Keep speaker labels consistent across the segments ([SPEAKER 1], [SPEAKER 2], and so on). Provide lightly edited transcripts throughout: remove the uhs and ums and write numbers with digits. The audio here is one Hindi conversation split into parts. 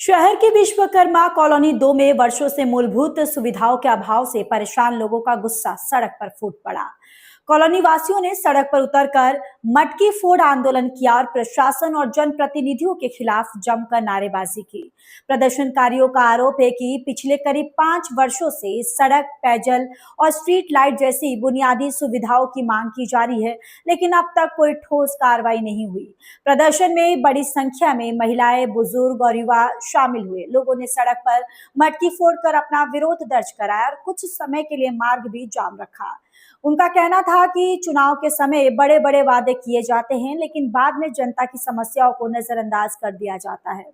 [SPEAKER 1] शहर की विश्वकर्मा कॉलोनी 2 में वर्षों से मूलभूत सुविधाओं के अभाव से परेशान लोगों का गुस्सा सड़क पर फूट पड़ा। कॉलोनी वासियों ने सड़क पर उतरकर मटकी फोड़ आंदोलन किया और प्रशासन और जनप्रतिनिधियों के खिलाफ जमकर नारेबाजी की। प्रदर्शनकारियों का आरोप है कि पिछले करीब 5 वर्षों से सड़क, पेयजल और स्ट्रीट लाइट जैसी बुनियादी सुविधाओं की मांग की जा रही है, लेकिन अब तक कोई ठोस कार्रवाई नहीं हुई। प्रदर्शन में बड़ी संख्या में महिलाएं, बुजुर्ग और युवा शामिल हुए। लोगों ने सड़क पर मटकी फोड़कर अपना विरोध दर्ज कराया और कुछ समय के लिए मार्ग भी जाम रखा। उनका कहना था कि चुनाव के समय बड़े बड़े वादे किए जाते हैं, लेकिन बाद में जनता की समस्याओं को नजरअंदाज कर दिया जाता है।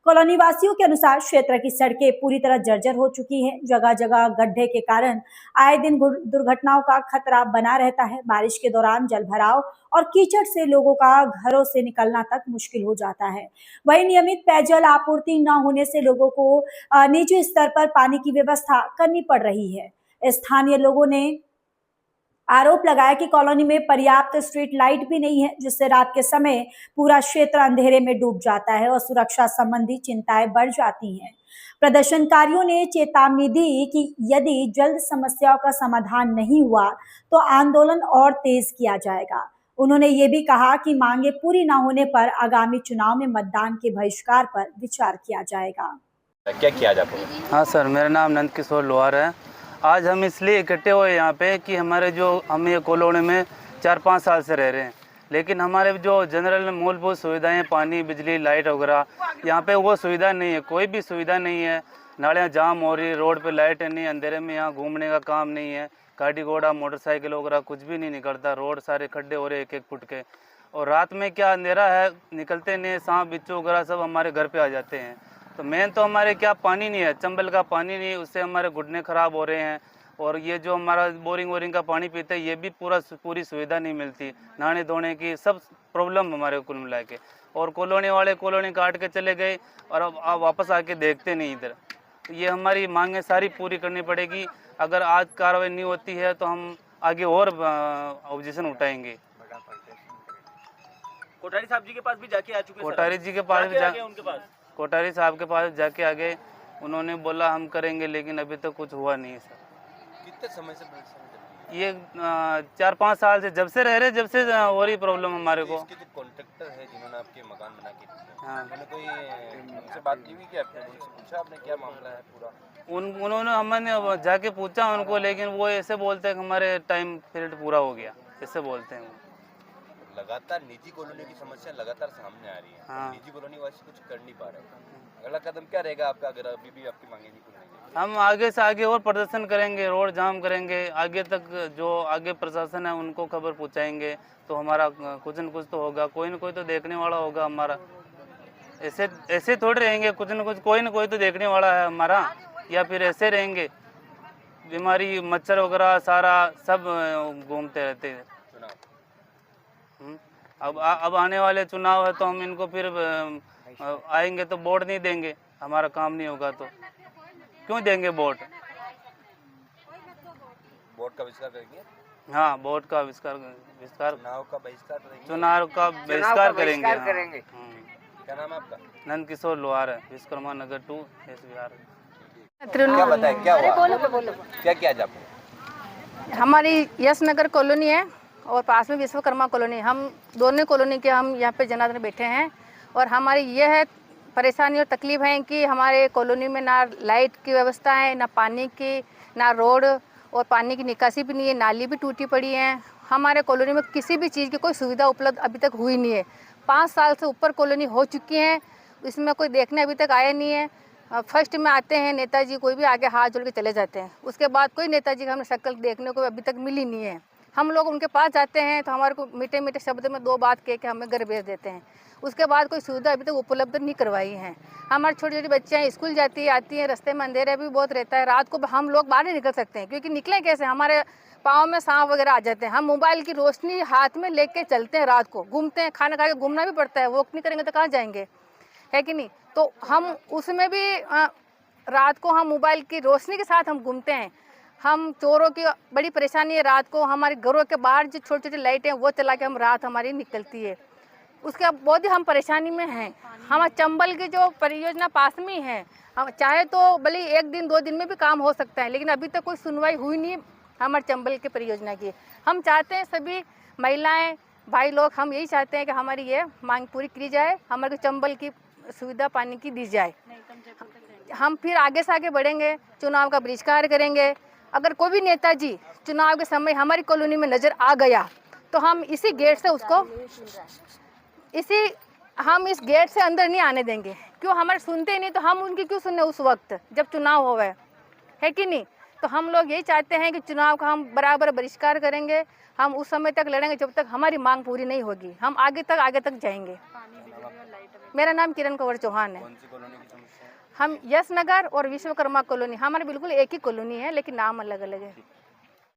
[SPEAKER 1] कॉलोनी वासियों के अनुसार क्षेत्र की सड़कें पूरी तरह जर्जर हो चुकी हैं। जगह जगह गड्ढे के कारण आए दिन दुर्घटनाओं का खतरा बना रहता है। बारिश के दौरान जलभराव और कीचड़ से लोगों का घरों से निकलना तक मुश्किल हो जाता है। वहीं नियमित पेयजल आपूर्ति न होने से लोगों को निजी स्तर पर पानी की व्यवस्था करनी पड़ रही है। स्थानीय लोगों ने आरोप लगाया कि कॉलोनी में पर्याप्त स्ट्रीट लाइट भी नहीं है, जिससे रात के समय पूरा क्षेत्र अंधेरे में डूब जाता है और सुरक्षा संबंधी चिंताएं बढ़ जाती हैं। प्रदर्शनकारियों ने चेतावनी दी कि यदि जल्द समस्याओं का समाधान नहीं हुआ तो आंदोलन और तेज किया जाएगा। उन्होंने ये भी कहा कि मांगे पूरी न होने पर आगामी चुनाव में मतदान के बहिष्कार पर विचार किया जाएगा।
[SPEAKER 2] क्या किया जाता है?
[SPEAKER 3] हाँ सर, मेरा नाम नंद किशोर लोहार है। आज हम इसलिए इकट्ठे हुए यहाँ पे कि हमारे हम ये कॉलोनी में 4-5 साल से रह रहे हैं, लेकिन हमारे जो जनरल मूलभूत सुविधाएं, पानी, बिजली, लाइट वगैरह, यहाँ पे वो सुविधा नहीं है। कोई भी सुविधा नहीं है। नालियाँ जाम हो रही, रोड पे लाइट नहीं, अंधेरे में यहाँ घूमने का काम नहीं है। गाड़ी घोड़ा, मोटरसाइकिल वगैरह कुछ भी नहीं निकलता। रोड सारे खड्डे हो रहे 1-1 फुट के, और रात में क्या अंधेरा है, निकलते नहीं, सांप बिच्छू वगैरह सब हमारे घर पे आ जाते हैं। तो मेन तो हमारे क्या पानी नहीं है, चंबल का पानी नहीं, उससे हमारे घुटने ख़राब हो रहे हैं। और ये जो हमारा बोरिंग का पानी पीते हैं, ये भी पूरी सुविधा नहीं मिलती। नहाने धोने की सब प्रॉब्लम हमारे कुल मिला के। और कॉलोनी वाले कॉलोनी काट के चले गए और अब वापस आके देखते नहीं इधर। तो ये हमारी मांगें सारी पूरी करनी पड़ेगी। अगर आज कार्रवाई नहीं होती है तो हम आगे और ऑब्जेक्शन उठाएंगे।
[SPEAKER 2] कोठारी साहब जी के पास भी जाके आ चुके हैं?
[SPEAKER 3] कोठारी जी के पास
[SPEAKER 2] उनके पास
[SPEAKER 3] कोठारी साहब के पास जाके आ गए। उन्होंने बोला हम करेंगे, लेकिन अभी तक कुछ हुआ नहीं है सर।
[SPEAKER 2] कितने समय से
[SPEAKER 3] ये 4-5 साल से जब से रह रहे, जब से हो रही प्रॉब्लम हमारे को।
[SPEAKER 2] इसके जो कॉन्ट्रैक्टर है जिन्होंने आपके मकान बना के दिए,
[SPEAKER 3] हाँ,
[SPEAKER 2] उन्होंने कोई उनसे बात की हुई? क्या आपने उनसे पूछा आपने क्या मामला है पूरा?
[SPEAKER 3] उन्होंने हमने जाके पूछा उनको, लेकिन वो ऐसे बोलते हैं कि हमारे टाइम पीरियड पूरा हो गया, ऐसे बोलते हैं वो।
[SPEAKER 2] लगातार निजी कॉलोनी की समस्या लगातार सामने आ रही है।
[SPEAKER 3] हाँ।
[SPEAKER 2] निजी कॉलोनी वासी कुछ कर नहीं पा रहे। अगला कदम क्या रहेगा आपका अगर अभी भी आपकी मांगे नहीं पूरी होंगी?
[SPEAKER 3] हम आगे से आगे और प्रदर्शन करेंगे, रोड जाम करेंगे, आगे तक जो आगे प्रशासन है उनको खबर पहुंचाएंगे, तो हमारा कुछ न कुछ तो होगा। कोई न कोई तो देखने वाला होगा हमारा। ऐसे थोड़े रहेंगे, कुछ न कुछ कोई न कोई तो देखने वाला है हमारा, या फिर ऐसे रहेंगे। बीमारी, मच्छर वगैरह सारा सब घूमते रहते हैं। अब आने वाले चुनाव है तो हम इनको फिर आएंगे तो वोट नहीं देंगे। हमारा काम नहीं होगा तो क्यों देंगे वोट?
[SPEAKER 2] वोट का बहिष्कार करेंगे?
[SPEAKER 3] हाँ, वोट का बहिष्कार,
[SPEAKER 2] चुनाव का बहिष्कार करेंगे?
[SPEAKER 3] चुनाव का बहिष्कार करेंगे। हाँ।
[SPEAKER 2] क्या नाम है आपका?
[SPEAKER 3] नंद किशोर लोहार है, विश्वकर्मा नगर 2 बिहार।
[SPEAKER 2] क्या बताए, क्या हुआ? क्या किया आपको?
[SPEAKER 4] हमारी यश नगर कॉलोनी है और पास में विश्वकर्मा कॉलोनी। हम दोनों कॉलोनी के हम यहाँ पे जनार्दन बैठे हैं, और हमारी यह है परेशानी और तकलीफ है कि हमारे कॉलोनी में ना लाइट की व्यवस्था है, ना पानी की, ना रोड, और पानी की निकासी भी नहीं है। नाली भी टूटी पड़ी है। हमारे कॉलोनी में किसी भी चीज़ की कोई सुविधा उपलब्ध अभी तक हुई नहीं है। 5 साल से ऊपर कॉलोनी हो चुकी है, इसमें कोई देखने अभी तक आया नहीं है। फर्स्ट में आते हैं नेताजी, कोई भी आगे हाथ जोड़ के चले जाते हैं। उसके बाद कोई नेताजी का हमें शक्ल देखने को अभी तक मिली नहीं है। हम लोग उनके पास जाते हैं तो हमारे को मीठे मीठे शब्द में 2 बात कह के हमें घर भेज देते हैं। उसके बाद कोई सुविधा अभी तक उपलब्ध नहीं करवाई है। हमारी छोटी छोटी बच्चियाँ स्कूल जाती आती हैं, रास्ते में अंधेरा भी बहुत रहता है। रात को हम लोग बाहर नहीं निकल सकते हैं, क्योंकि निकले कैसे, हमारे पाँव में सांप वगैरह आ जाते हैं। हम मोबाइल की रोशनी हाथ में लेके चलते हैं, रात को घूमते हैं, खाना खा के घूमना भी पड़ता है। वॉक नहीं करेंगे तो कहाँ जाएंगे, है कि नहीं? तो हम उसमें भी रात को हम मोबाइल की रोशनी के साथ हम घूमते हैं। हम चोरों की बड़ी परेशानी है। रात को हमारे घरों के बाहर जो छोटी छोटी लाइटें हैं वो चला के हम रात हमारी निकलती है। उसके बहुत ही हम परेशानी में हैं। हमारे चंबल की जो परियोजना पास में ही है, हम चाहे तो भले 1 दिन 2 दिन में भी काम हो सकता है, लेकिन अभी तक कोई सुनवाई हुई नहीं हमारे चंबल की परियोजना की। हम चाहते हैं सभी महिलाएं भाई लोग, हम यही चाहते हैं कि हमारी ये मांग पूरी की जाए, हमारे चंबल की सुविधा पानी की दी जाए। हम फिर आगे से आगे बढ़ेंगे, चुनाव का बहिष्कार करेंगे। अगर कोई भी नेताजी चुनाव के समय हमारी कॉलोनी में नज़र आ गया तो हम इसी गेट से उसको हम इस गेट से अंदर नहीं आने देंगे। क्यों हमारे सुनते ही नहीं, तो हम उनकी क्यों सुने उस वक्त जब चुनाव होवे, है कि नहीं। तो हम लोग यही चाहते हैं कि चुनाव का हम बराबर बहिष्कार करेंगे। हम उस समय तक लड़ेंगे जब तक हमारी मांग पूरी नहीं होगी। हम आगे तक जाएंगे। मेरा नाम किरण कंवर चौहान है।
[SPEAKER 2] कौन सी कॉलोनी की समस्या है?
[SPEAKER 4] हम यश नगर और विश्वकर्मा कॉलोनी, हमारे बिल्कुल एक ही कॉलोनी है, लेकिन नाम अलग अलग है।